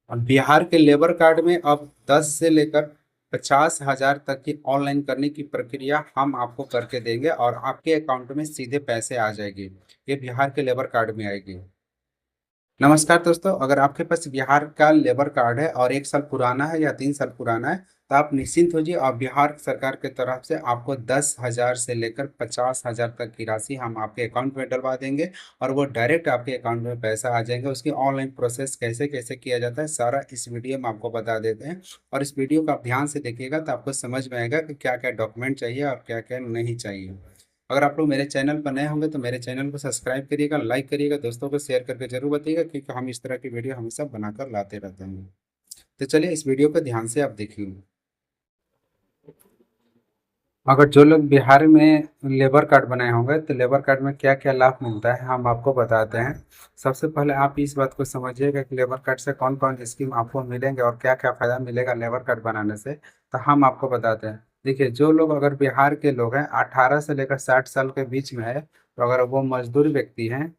और बिहार के labour card में अब 10 से लेकर 50,000 तक की ऑनलाइन करने की प्रक्रिया हम आपको करके देंगे और आपके अकाउंट में सीधे पैसे आ जाएंगे। ये बिहार के लेबर कार्ड में आएगी। नमस्कार दोस्तों, अगर आपके पास बिहार का लेबर कार्ड है और 1 साल पुराना है या 3 साल पुराना है तो आप निश्चिंत हो जाइए। और बिहार सरकार की तरफ से आपको 10,000 से लेकर 50,000 तक की राशि हम आपके अकाउंट में डलवा देंगे और वो डायरेक्ट आपके अकाउंट में पैसा आ जाएंगे। उसकी ऑनलाइन प्रोसेस कैसे कैसे किया जाता है सारा इस वीडियो में आपको बता देते हैं। और इस वीडियो को आप ध्यान से देखिएगा तो आपको समझ में आएगा कि क्या क्या डॉक्यूमेंट चाहिए और क्या क्या नहीं चाहिए। अगर आप लोग मेरे चैनल पर नए होंगे तो मेरे चैनल को सब्सक्राइब करिएगा, लाइक करिएगा, दोस्तों को शेयर करके जरूर बताइएगा, क्योंकि हम इस तरह की वीडियो हमेशा बनाकर लाते रहते हैं। तो चलिए इस वीडियो को ध्यान से आप देखिए। अगर जो लोग बिहार में लेबर कार्ड बनाए होंगे तो लेबर कार्ड में क्या क्या लाभ मिलता है हम आपको बताते हैं। सबसे पहले आप इस बात को समझिएगा कि लेबर कार्ड से कौन कौन स्कीम आपको मिलेंगे और क्या क्या फायदा मिलेगा लेबर कार्ड बनाने से, तो हम आपको बताते हैं। देखिए, जो लोग अगर बिहार के लोग हैं 18 से लेकर 60 साल के बीच में है, तो अगर वो मजदूर व्यक्ति हैं,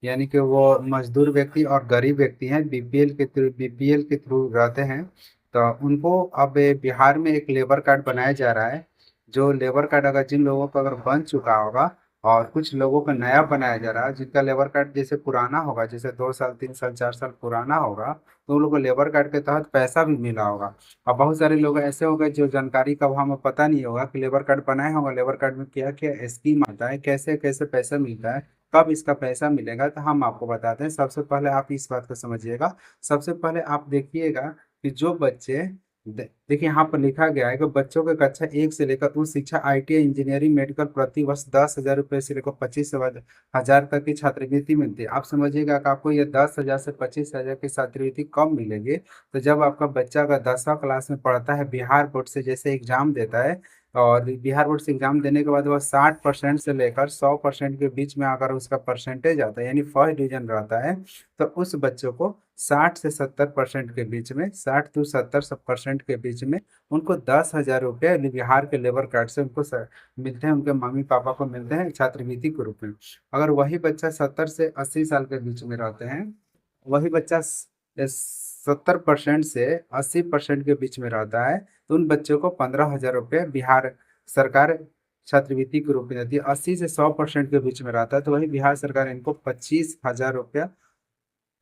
यानी कि वो मजदूर व्यक्ति और गरीब व्यक्ति हैं, बीपीएल के थ्रू रहते हैं, तो उनको अब बिहार में एक लेबर कार्ड बनाया जा रहा है। जो लेबर कार्ड अगर जिन लोगों का अगर बन चुका होगा और कुछ लोगों का नया बनाया जा रहा है, जिनका लेबर कार्ड जैसे पुराना होगा, जैसे 2 साल 3 साल 4 साल पुराना होगा, तो उन लोगों को लेबर कार्ड के तहत पैसा भी मिला होगा। और बहुत सारे लोग ऐसे होंगे जो जानकारी का हमें पता नहीं होगा कि लेबर कार्ड बनाए होगा, लेबर कार्ड में क्या क्या स्कीम आता है, कैसे कैसे पैसा मिलता है, कब इसका पैसा मिलेगा, तो हम आपको बताते हैं। सबसे पहले आप इस बात को समझिएगा। सबसे पहले आप देखिएगा कि जो बच्चे देखिए यहाँ पर लिखा गया है कि बच्चों के कक्षा 1 से लेकर उच्च शिक्षा आईटीआई इंजीनियरिंग मेडिकल प्रति वर्ष 10,000 रुपये से लेकर 25,000 तक की छात्रवृत्ति मिलती है। आप समझिएगा कि आपको ये 10,000 से 25,000 की छात्रवृत्ति कब मिलेगी, तो जब आपका बच्चा अगर 10वीं क्लास में पढ़ता है, बिहार बोर्ड से जैसे एग्जाम देता है, और बिहार बोर्ड से एग्जाम देने के बाद वह 60% से लेकर 100% के बीच में अगर उसका परसेंटेज आता है, यानी फर्स्ट डिवीजन रहता है, तो उस बच्चों को 60 से 70% के बीच में, 60 to 70% के बीच में उनको 10,000 रुपये बिहार के लेबर कार्ड से उनको मिलते हैं, उनके मम्मी पापा को मिलते हैं छात्रवृत्ति के रूप में। अगर वही बच्चा 70 से 80 साल के बीच में रहते हैं, वही बच्चा 70% से 80% के बीच में रहता है, तो उन बच्चों को 15,000 रुपये बिहार सरकार छात्रवृत्ति के रूप में देती है। 80 से 100% के बीच में रहता है तो वही बिहार सरकार इनको 25,000 रुपया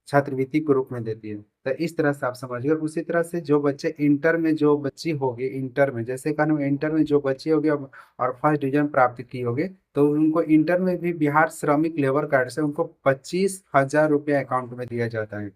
छात्रवृत्ति के रूप में देती है। तो इस तरह से आप समझिए। उसी तरह से जो बच्चे इंटर में, जो बच्ची होगी इंटर में, जैसे कहना इंटर में जो बच्ची होगी और फर्स्ट डिवीजन प्राप्त की होगी, तो उनको इंटर में भी बिहार श्रमिक लेबर कार्ड से उनको 25,000 रुपया अकाउंट में दिया जाता है।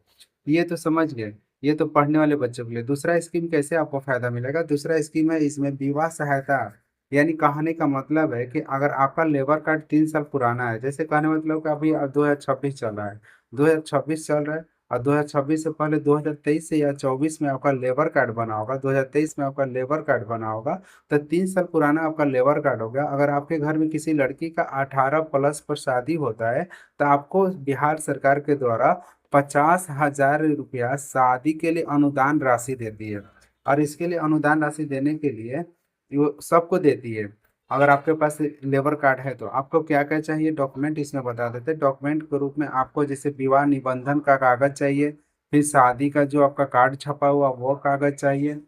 ये तो समझ गए। ये तो पढ़ने वाले बच्चों के लिए। दूसरा स्कीम कैसे आपको फायदा मिलेगा, दूसरा स्कीम है इसमें विवाह सहायता। यानी कहने का मतलब है कि अगर आपका लेबर कार्ड 3 साल पुराना है, जैसे कहने का मतलब कि अभी 2026 चल रहा है, 2026 चल रहा है, और 2026 से पहले 2023 से या 24 में आपका लेबर कार्ड बना होगा, 2023 में आपका लेबर कार्ड बना होगा, तो 3 साल पुराना आपका लेबर कार्ड हो गया। अगर आपके घर में किसी लड़की का 18+ पर शादी होता है, तो आपको बिहार सरकार के द्वारा 50,000 रुपया शादी के लिए अनुदान राशि देती है। और इसके लिए अनुदान राशि देने के लिए वो सबको देती है। अगर आपके पास लेबर कार्ड है तो आपको क्या क्या चाहिए डॉक्यूमेंट इसमें बता देते हैं। डॉक्यूमेंट के रूप में आपको जैसे विवाह निबंधन का कागज चाहिए, फिर शादी का जो आपका कार्ड छपा हुआ वो कागज चाहिए,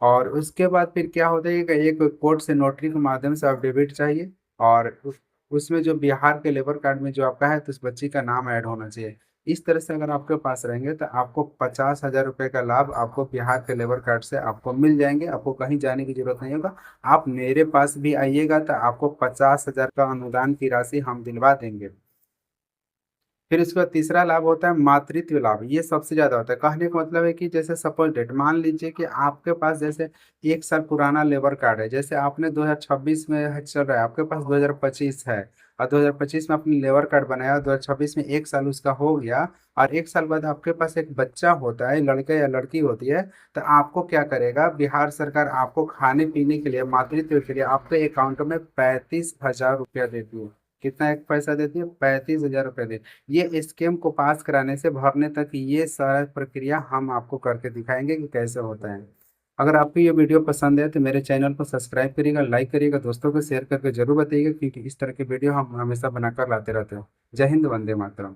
और उसके बाद फिर क्या होता है कि एक कोर्ट से नोटरी के माध्यम से अफिडेविट चाहिए, और उसमें जो बिहार के लेबर कार्ड में जो आपका है तो उस बच्ची का नाम ऐड होना चाहिए। इस तरह से अगर आपके पास रहेंगे तो आपको 50,000 रुपये का लाभ आपको बिहार के लेबर कार्ड से आपको मिल जाएंगे। आपको कहीं जाने की जरूरत नहीं होगा। आप मेरे पास भी आइएगा तो आपको 50,000 का अनुदान की राशि हम दिलवा देंगे। फिर इसका तीसरा लाभ होता है मातृत्व लाभ। ये सबसे ज्यादा होता है। कहने का मतलब है कि जैसे सपोज डेट मान लीजिए कि आपके पास जैसे 1 साल पुराना लेबर कार्ड है, जैसे आपने 2026 में चल रहा है, आपके पास 2025 है, और 2025 में आपने लेबर कार्ड बनाया, 2026 में 1 साल उसका हो गया, और 1 साल बाद आपके पास एक बच्चा होता है, लड़का या लड़की होती है, तो आपको क्या करेगा बिहार सरकार, आपको खाने पीने के लिए, मातृत्व के लिए आपके अकाउंट में 35,000 रुपया देती है। कितना एक पैसा देती है? 35,000 रुपये देती है। ये स्कीम को पास कराने से भरने तक ये सारा प्रक्रिया हम आपको करके दिखाएंगे कि कैसे होता है। अगर आपको ये वीडियो पसंद है तो मेरे चैनल को सब्सक्राइब करिएगा, लाइक करिएगा, दोस्तों को शेयर करके जरूर बताइएगा, क्योंकि इस तरह के वीडियो हम हमेशा बनाकर लाते रहते हैं। जय हिंद, वंदे मातरम।